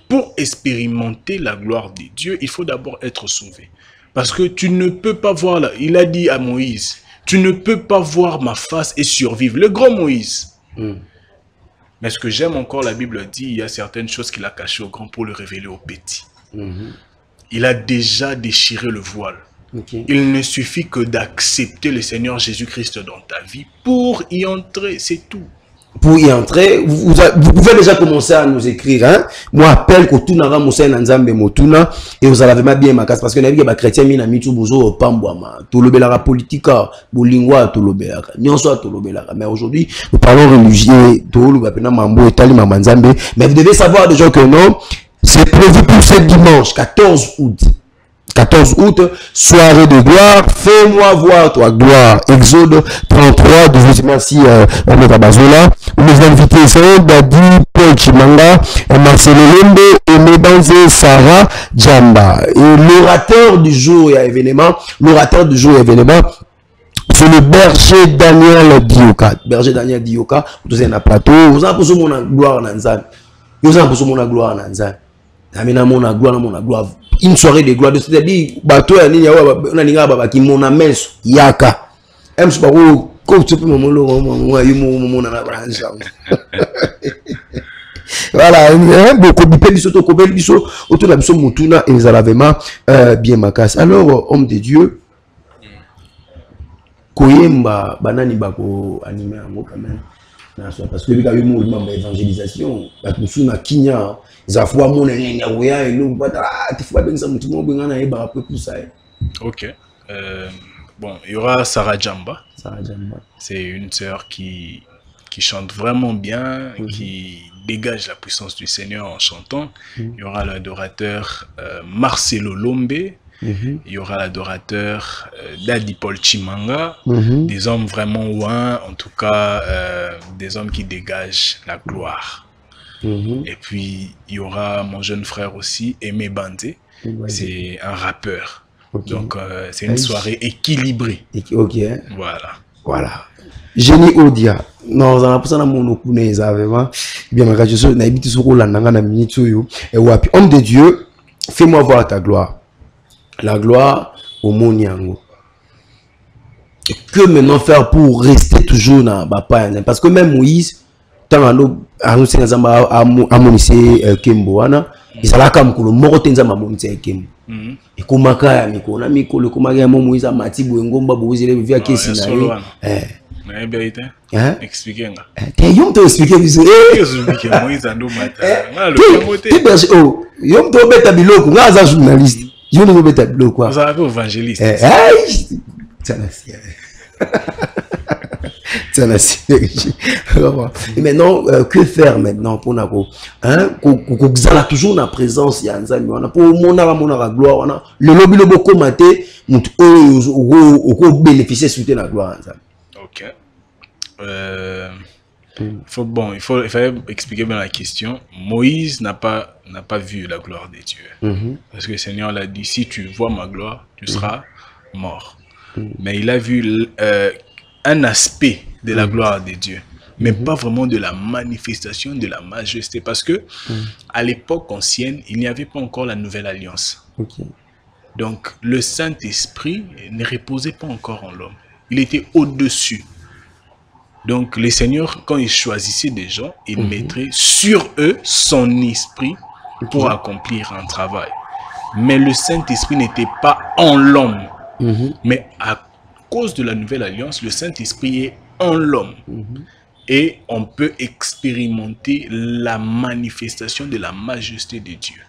Pour expérimenter la gloire de Dieu, il faut d'abord être sauvé. Parce que tu ne peux pas voir, il a dit à Moïse, tu ne peux pas voir ma face et survivre. Le grand Moïse. Mais ce que j'aime encore, la Bible dit, il y a certaines choses qu'il a cachées au grand pour le révéler au petit. Il a déjà déchiré le voile. Il ne suffit que d'accepter le Seigneur Jésus-Christ dans ta vie pour y entrer, c'est tout. Pour y entrer, vous pouvez déjà commencer à nous écrire. Hein? Moi, appelle que tout n'a pas moussé Nzambe Motuna et vous allez vraiment bien ma casse parce que les chrétiens mina mitu bozo pambouama tout le belara politika bolingwa tout le belara nyonso tout le belara. Mais aujourd'hui nous parlons religieux tout le bapena mambo etali mama Nzambe. Mais vous devez savoir déjà que non, c'est prévu pour ce dimanche 14 août. 14 août, soirée de gloire, fais-moi voir toi gloire. Exode 33, merci on est à Bazola. Nous invités sont Dadi, Paul Chimanga, Marcelo Lembe et Mebanze Sarah Djamba. Et l'orateur du jour et événement, c'est le berger Daniel Dioka. Berger Daniel Dioka, vous êtes un plateau, vous avez besoin de gloire en Anzan. Vous avez besoin de gloire en Anzan. Amina mona gloire. Une soirée de gloire, c'est-à-dire, bateau ya nini on a ninga baba ki mona mensu yaka. Em su bako ko tu pe momolo mo yumo na branche. Voilà, beaucoup de biso to ko biso autour de biso mutuna et zalavema bien makas. Alors homme de Dieu koyemba banani bako animer ngo quand même. Parce que quand même une évangélisation, la personne na kinya zafwa mona nyenga oya et nous bata tifwa benza mutumo bengana e ba peu plus ça. OK. Bon, il y aura Sarah Djamba. Sarah Djamba. C'est une sœur qui qui chantent vraiment bien, qui dégagent la puissance du Seigneur en chantant. Il y aura l'adorateur Marcelo Lombe. Il y aura l'adorateur Daddy Paul Chimanga, des hommes vraiment ouins, en tout cas des hommes qui dégagent la gloire. Et puis il y aura mon jeune frère aussi, Aimé Bandé, c'est un rappeur. Donc c'est une soirée équilibrée. Voilà. Génie Odia. Non, on a pas ça dans mon opinion, vraiment. Bien, ma je suis n'habite sur la nanga minute et wapi. Homme de Dieu, fais-moi voir ta gloire. La gloire au monde yango. Que maintenant faire pour rester toujours dans Bapa? Parce que même Moïse, tant à nous c'est à moniter Kembo, il s'est comme le mort tenzama moniter Kembo. Et comment kaya miko na miko le comment Moïse a mati bouengomba Moïse il vient qu'est-ce expliquez nga. Yom te expliquer biso. Moïse ando mata. Oh, yom to beta biloko nga za journaliste. Je ne veux pas être bleu quoi. Vous avez évangéliste. Et maintenant, que faire maintenant pour nous? Qu'on toujours la présence, il y a un pour mon gloire. Le lobby le beau commenter, nous bénéficier de la gloire. Ok. Il fallait expliquer bien la question. Moïse n'a pas vu la gloire de Dieu. Parce que le Seigneur l'a dit, si tu vois ma gloire, tu seras mort. Mais il a vu un aspect de la gloire de Dieu, mais pas vraiment de la manifestation de la majesté. Parce que à l'époque ancienne, il n'y avait pas encore la nouvelle alliance. Donc le Saint-Esprit ne reposait pas encore en l'homme. Il était au-dessus. Donc, les seigneurs, quand ils choisissaient des gens, ils mettraient sur eux son esprit pour accomplir un travail. Mais le Saint-Esprit n'était pas en l'homme. Mais à cause de la nouvelle alliance, le Saint-Esprit est en l'homme. Et on peut expérimenter la manifestation de la majesté de Dieu.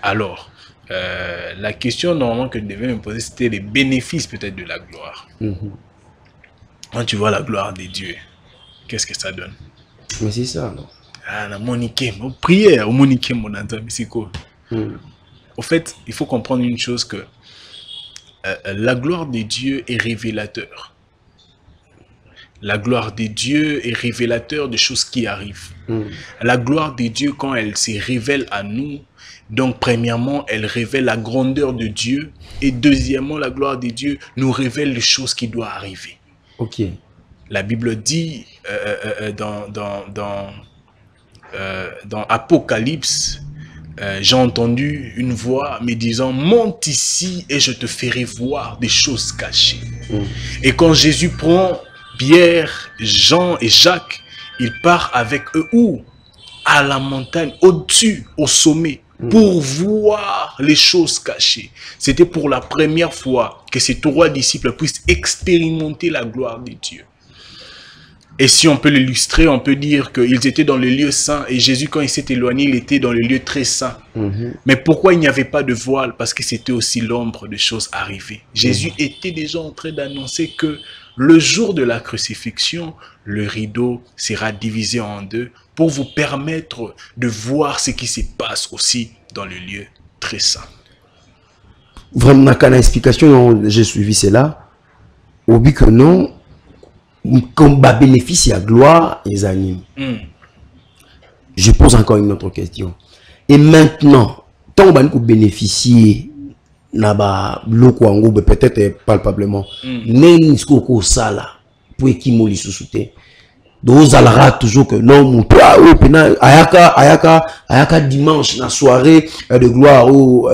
Alors, la question normalement que je devais me poser, c'était les bénéfices peut-être de la gloire. Quand tu vois la gloire de Dieu, qu'est-ce que ça donne? Mais c'est ça, non? Ah, la monique, prière, au monique, mon antamisico. Au fait, il faut comprendre une chose que la gloire de Dieu est révélateur. La gloire de Dieu est révélateur de choses qui arrivent. La gloire de Dieu, quand elle se révèle à nous, donc premièrement, elle révèle la grandeur de Dieu. Et deuxièmement, la gloire de Dieu nous révèle les choses qui doivent arriver. La Bible dit dans Apocalypse, j'ai entendu une voix me disant, monte ici et je te ferai voir des choses cachées. Et quand Jésus prend Pierre, Jean et Jacques, il part avec eux où? À la montagne, au-dessus, au sommet, pour voir les choses cachées. C'était pour la première fois que ces trois disciples puissent expérimenter la gloire de Dieu. Et si on peut l'illustrer, on peut dire qu'ils étaient dans le lieu saint et Jésus, quand il s'est éloigné, il était dans le lieu très saint. Mais pourquoi il n'y avait pas de voile? Parce que c'était aussi l'ombre de choses arrivées. Jésus était déjà en train d'annoncer que le jour de la crucifixion, le rideau sera divisé en deux pour vous permettre de voir ce qui se passe aussi dans le lieu très saint. Vraiment, quand l'explication, j'ai suivi cela, au but que non, comme bénéfice à gloire, les animes. Je pose encore une autre question. Et maintenant, tant qu'on bénéficie, peut-être palpablement, n'est-ce qu'on sala pour qui m'a sous-souté. Donc, on toujours que non, ayaka dimanche, la soirée de gloire au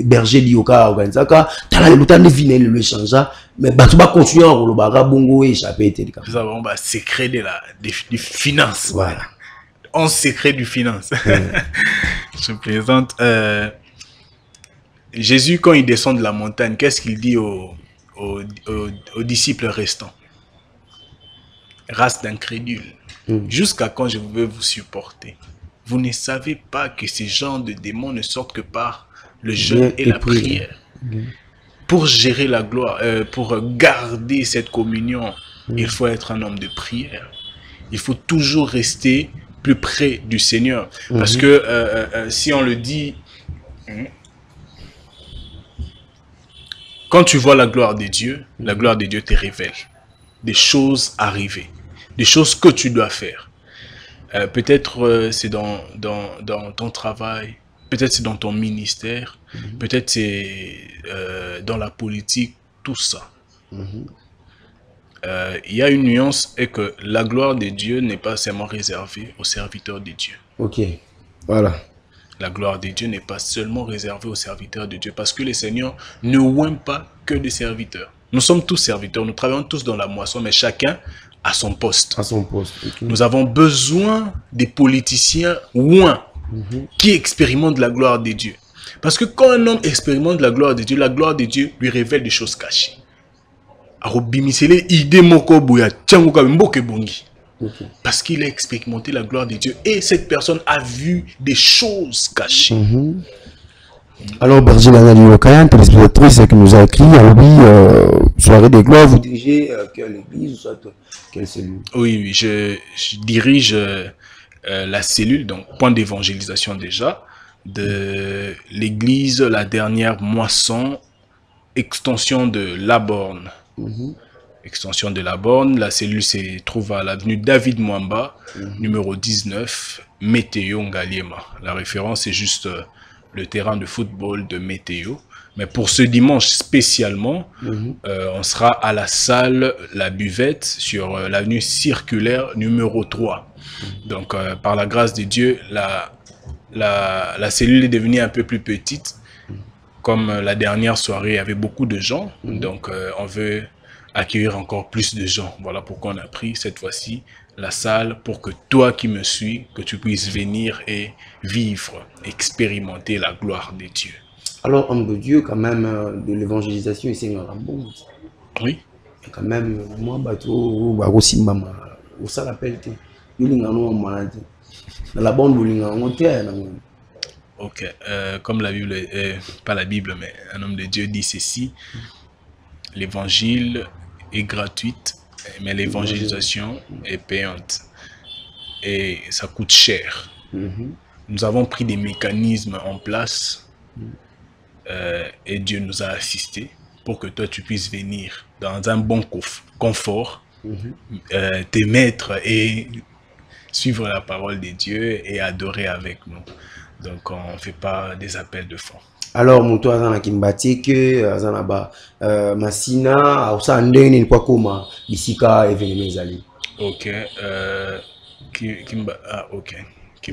berger d'Ioka, Organizaka, t'as le temps de venir le changer, mais tu vas continuer à rouler, bongo et échapper. Nous avons un secret de du finance. Voilà. Un secret du finance. Je présente. Jésus, quand il descend de la montagne, qu'est-ce qu'il dit aux disciples restants? Race d'incrédules, jusqu'à quand je vais vous supporter? Vous ne savez pas que ces genres de démons ne sortent que par le jeûne et la prière. Pour gérer la gloire, pour garder cette communion, il faut être un homme de prière. il faut toujours rester plus près du Seigneur. Parce que si on le dit, quand tu vois la gloire de Dieu te révèle des choses arrivées, des choses que tu dois faire. Peut-être c'est dans ton travail, peut-être c'est dans ton ministère, peut-être c'est dans la politique, tout ça. Il y a une nuance, et que la gloire de Dieu n'est pas seulement réservée aux serviteurs de Dieu. Ok, voilà. La gloire de Dieu n'est pas seulement réservée aux serviteurs de Dieu, parce que le Seigneur ne oint pas que des serviteurs. Nous sommes tous serviteurs, nous travaillons tous dans la moisson, mais chacun à son poste. À son poste. Okay. Nous avons besoin des politiciens oints qui expérimentent la gloire de Dieu. Parce que quand un homme expérimente la gloire de Dieu lui révèle des choses cachées. Parce qu'il a expérimenté la gloire de Dieu et cette personne a vu des choses cachées. Alors, Berger Lanali Okayan, téléspectatrice qui nous a écrit, soirée de gloire, vous dirigez quelle église ou soit quelle cellule? Oui, je dirige la cellule, donc point d'évangélisation déjà, de l'église La Dernière Moisson, extension de La Borne. Extension de La Borne, la cellule se trouve à l'avenue David Mwamba, numéro 19, Météo Ngaliema. La référence est juste le terrain de football de Météo. Mais pour ce dimanche spécialement, on sera à la salle La Buvette sur l'avenue Circulaire numéro 3. Donc par la grâce de Dieu, la cellule est devenue un peu plus petite. Comme la dernière soirée, il y avait beaucoup de gens. Donc on veut accueillir encore plus de gens. Voilà pourquoi on a pris cette fois-ci la salle, pour que toi qui me suis, que tu puisses venir et vivre, expérimenter la gloire de Dieu. Alors, homme de Dieu, quand même, de l'évangélisation, c'est un bon. Oui. Quand même, moi, bateau, aussi, maman, ça l'appelle, dans la bande, ok, comme la Bible, pas la Bible, mais un homme de Dieu dit ceci: l'évangile est gratuite, mais l'évangélisation est payante et ça coûte cher. Nous avons pris des mécanismes en place et Dieu nous a assistés pour que toi tu puisses venir dans un bon confort, te mettre et suivre la parole de Dieu et adorer avec nous. Donc on ne fait pas des appels de fonds. Alors, Moutou Azana Kimbatik, Azana Ba, Massina, Ausa Ndeni, Kwakoma, Isika, Evenement Zali. Ok, ok.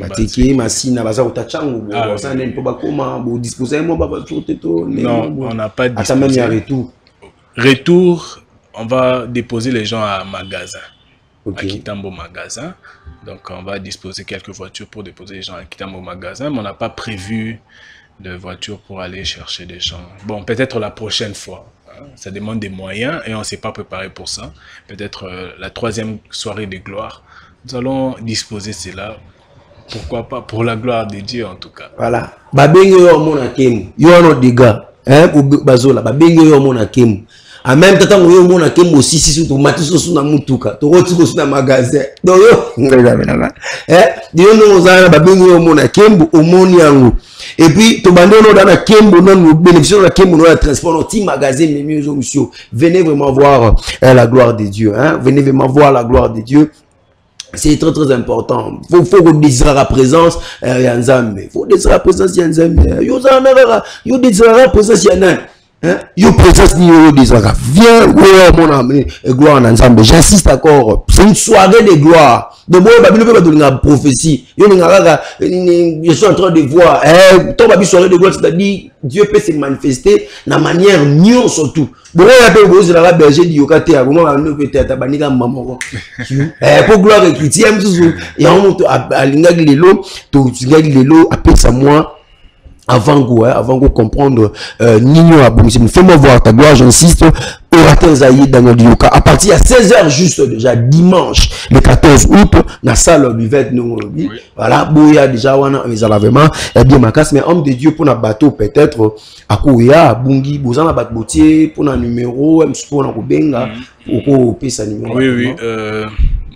Batiki, Massina, Baza Utachangu, Ausa Ndeni, Kwakoma, vous disposez moi, non, on n'a pas disposé. Même il y a retour. Retour, on va déposer les gens à magasin. À Kitambo Magasin. Donc, on va disposer quelques voitures pour déposer les gens à Kitambo Magasin, mais on n'a pas prévu de voitures pour aller chercher des gens. Bon, peut-être la prochaine fois. Hein. Ça demande des moyens et on ne s'est pas préparé pour ça. Peut-être la troisième soirée de gloire, nous allons disposer cela. Pourquoi pas? Pour la gloire de Dieu, en tout cas. Voilà. Babenge yo mona kemu. Yo no diga. Hein, bazola. Babenge yo mona kemu. En même temps, on a un kembo aussi, si tu matis sur na mutuka, tu retrouves sur na magasin. Donc yo, nous avons babingo mona kembo omoni yango. Et puis to bande no dans kembo non bénéficier de kembo no transport no ti magasin mais mieux monsieur. Venez vraiment voir la gloire de Dieu, hein. Venez vraiment voir la gloire de Dieu. C'est très très important. Faut désirer la présence Yanzambe. Faut désirer la présence Yanzambe. Yo désirer la présence Yanzambe. Yo présence ni yo désira. Viens mon ami gloire en ensemble. J'insiste encore. C'est une soirée de gloire. De moi babi ne peut pas donner la prophétie. Yo je suis en train de voir ton babi soirée de gloire, c'est-à-dire Dieu peut se manifester de manière mieux surtout. Bon on appelle vous la berger di yokate a comment on peut être banika maman. Pour gloire chrétienne toujours. Et on monte à lingagi lelo, to lingagi lelo appelle ça moi. Avant que comprendre Nino Aboumissi, fais-moi voir ta gloire, j'insiste, Orateur Zaïd dans notre Dioka. À partir de 16h juste déjà, dimanche, le 14 août, dans la salle Buvette, nous, voilà, Bouya déjà, on a vraiment, bien ma casse, mais homme de Dieu pour un bateau, peut-être, à Kouya, à Bungi, Bouzan, à Batbotier, pour un numéro, pour un Benga, pour sa numéro. Oui,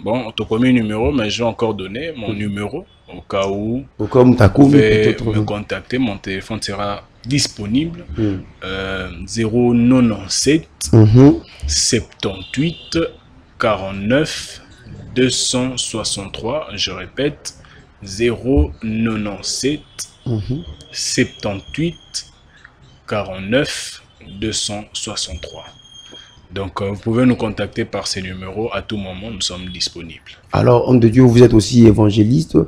bon, tu as commis un numéro, mais je vais encore donner mon numéro au cas où vous pouvez me contacter. Mon téléphone sera disponible. 097 78 49 263. Je répète, 097 78 49 263. Donc, vous pouvez nous contacter par ces numéros à tout moment, nous sommes disponibles. Alors, homme de Dieu, vous êtes aussi évangéliste.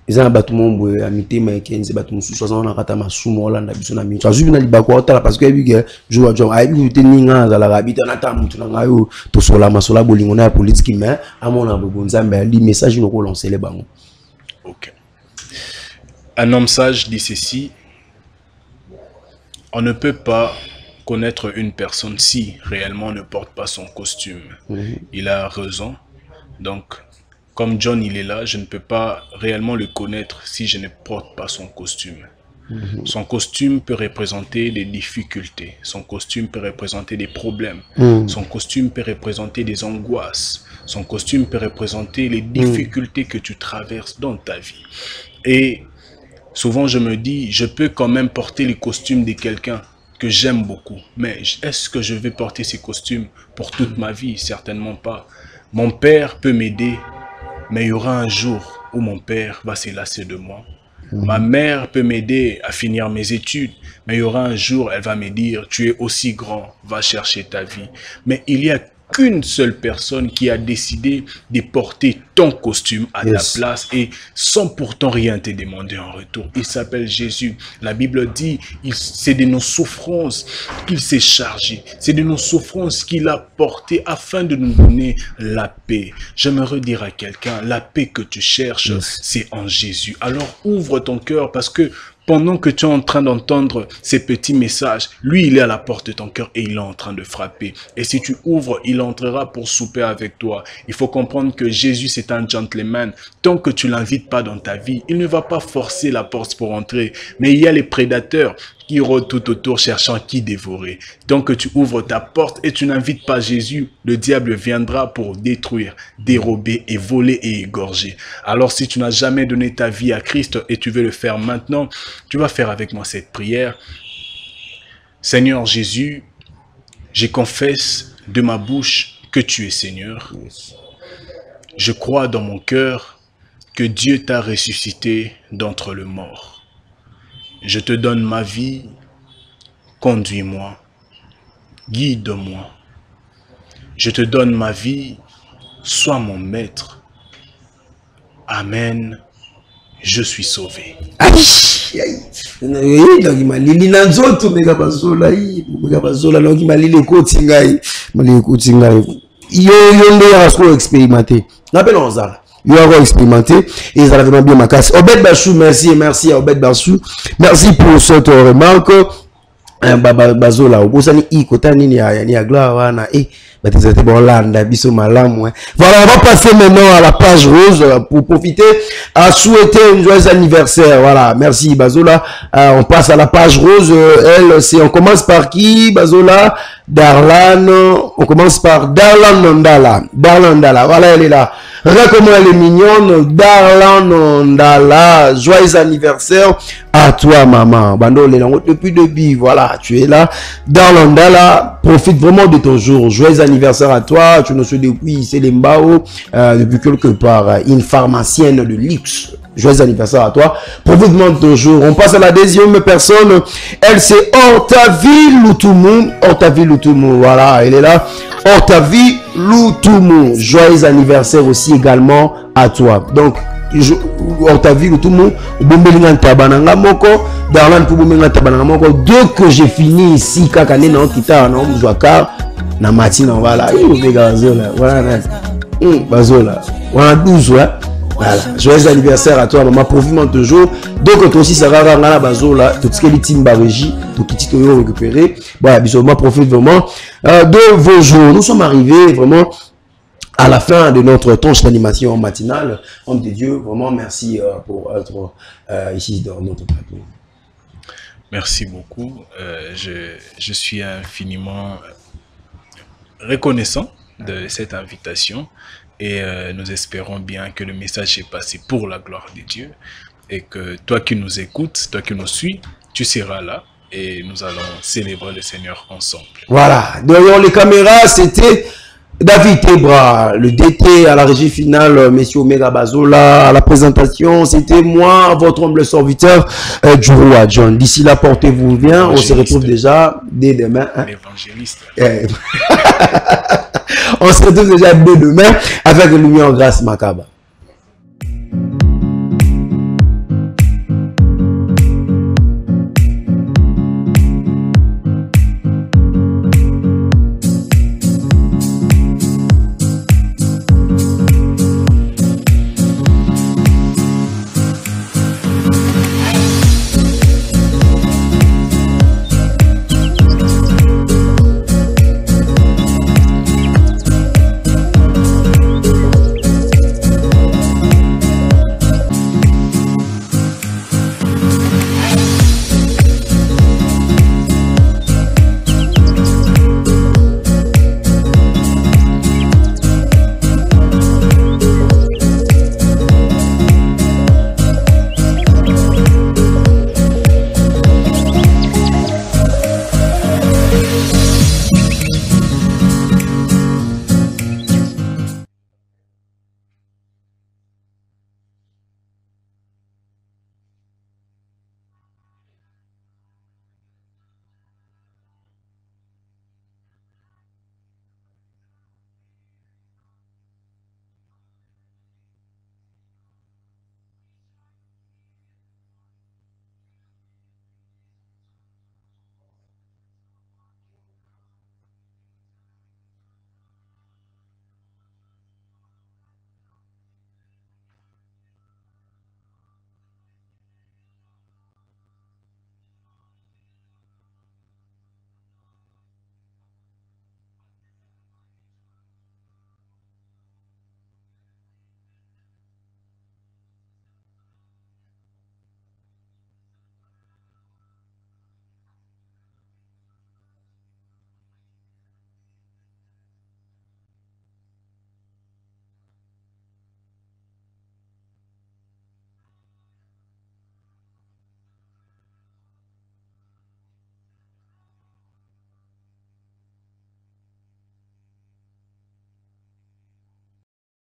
Ils ont un bâtiment amité, mais qui est un bâtiment sous 60 ans, à Masumo, là, on a mis. Tu as vu, parce que je vois, je vois, je tenir dans la rabite, on attend, tu n'as pas sur la masola, on a politique, mais à mon avis, les messages, nous relancer les ballons. Ok. Un homme sage dit ceci: on ne peut pas connaître une personne si réellement ne porte pas son costume. Il a raison. Donc, comme John il est là, je ne peux pas réellement le connaître si je ne porte pas son costume. Son costume peut représenter des difficultés. Son costume peut représenter des problèmes. Son costume peut représenter des angoisses. Son costume peut représenter les difficultés que tu traverses dans ta vie. Et souvent je me dis, je peux quand même porter les costumes de quelqu'un que j'aime beaucoup. Mais est-ce que je vais porter ces costumes pour toute ma vie? Certainement pas. Mon père peut m'aider, mais il y aura un jour où mon père va se lasser de moi. Ma mère peut m'aider à finir mes études, mais il y aura un jour, elle va me dire, tu es aussi grand, va chercher ta vie. Mais il y a qu'une seule personne qui a décidé de porter ton costume à ta place et sans pourtant rien te demander en retour. Il s'appelle Jésus. La Bible dit, c'est de nos souffrances qu'il s'est chargé. C'est de nos souffrances qu'il a portées afin de nous donner la paix. J'aimerais dire à quelqu'un, la paix que tu cherches, c'est en Jésus. Alors ouvre ton cœur parce que pendant que tu es en train d'entendre ces petits messages, lui, il est à la porte de ton cœur et il est en train de frapper. Et si tu ouvres, il entrera pour souper avec toi. Il faut comprendre que Jésus, c'est un gentleman. Tant que tu l'invites pas dans ta vie, il ne va pas forcer la porte pour entrer. Mais il y a les prédateurs qui rôdent tout autour cherchant qui dévorer. Tant que tu ouvres ta porte et tu n'invites pas Jésus, le diable viendra pour détruire, dérober et voler et égorger. Alors si tu n'as jamais donné ta vie à Christ et tu veux le faire maintenant, tu vas faire avec moi cette prière. Seigneur Jésus, je confesse de ma bouche que tu es Seigneur. Je crois dans mon cœur que Dieu t'a ressuscité d'entre les morts. Je te donne ma vie, conduis-moi, guide-moi. Je te donne ma vie, sois mon maître. Amen. Je suis sauvé. Il a expérimenté et ça a vraiment bien ma casse. Obed Bachou, merci, merci à Obed Bachou. Merci pour cette remarque. Bazola, Obosani, Ikotani, ni a gloire, na voilà, on va passer maintenant à la page rose pour profiter à souhaiter un joyeux anniversaire. Voilà, merci Bazola. On passe à la page rose. Elle, c'est, on commence par qui? Bazola, Darlan. On commence par Darlan Nondala. Darlan Nondala. Voilà, elle est là. Regarde comment elle est mignonne. Darlan Nondala. Joyeux anniversaire à toi, maman. Bando, depuis début, voilà, tu es là. Darlan Nondala, profite vraiment de ton jour. Joyeux anniversaire à toi. Tu nous souhaites depuis Célembao, depuis quelque part, une pharmacienne de luxe. Joyeux anniversaire à toi. Profite de ton jour. On passe à la deuxième personne. Elle, c'est Hortavie Loutoumou. Hortavie Loutoumou. Voilà, elle est là. Hortavie Loutoumou. Joyeux anniversaire aussi également à toi. Donc, Hortavie Loutoumou. Dès que j'ai fini ici, kakane na kita na mzwaka na matina voilà. Voilà. Bazola. Voilà 12 ouais. Voilà, joyeux anniversaire à toi, maman. Profite toujours. Donc, toi aussi, ça va rendre la bazola. Tout ce qui est timba régie, tout qui t'y récupéré. Voilà, bisous, profite vraiment de vos jours. Nous sommes arrivés vraiment à la fin de notre tranche d'animation matinale. Homme de Dieu, vraiment merci pour être ici dans notre plateau. Merci beaucoup. Je suis infiniment reconnaissant de cette invitation et nous espérons bien que le message est passé pour la gloire de Dieu et que toi qui nous écoutes, toi qui nous suis, tu seras là et nous allons célébrer le Seigneur ensemble. Voilà, derrière les caméras, c'était David Tebra, le DT à la régie finale, messieurs Omega Bazola, à la présentation, c'était moi, votre humble serviteur, Djouroua John. D'ici là, portez-vous bien, on se retrouve déjà dès demain. Hein? L'évangéliste. On se retrouve déjà dès demain avec Lumière Grâce Macabre.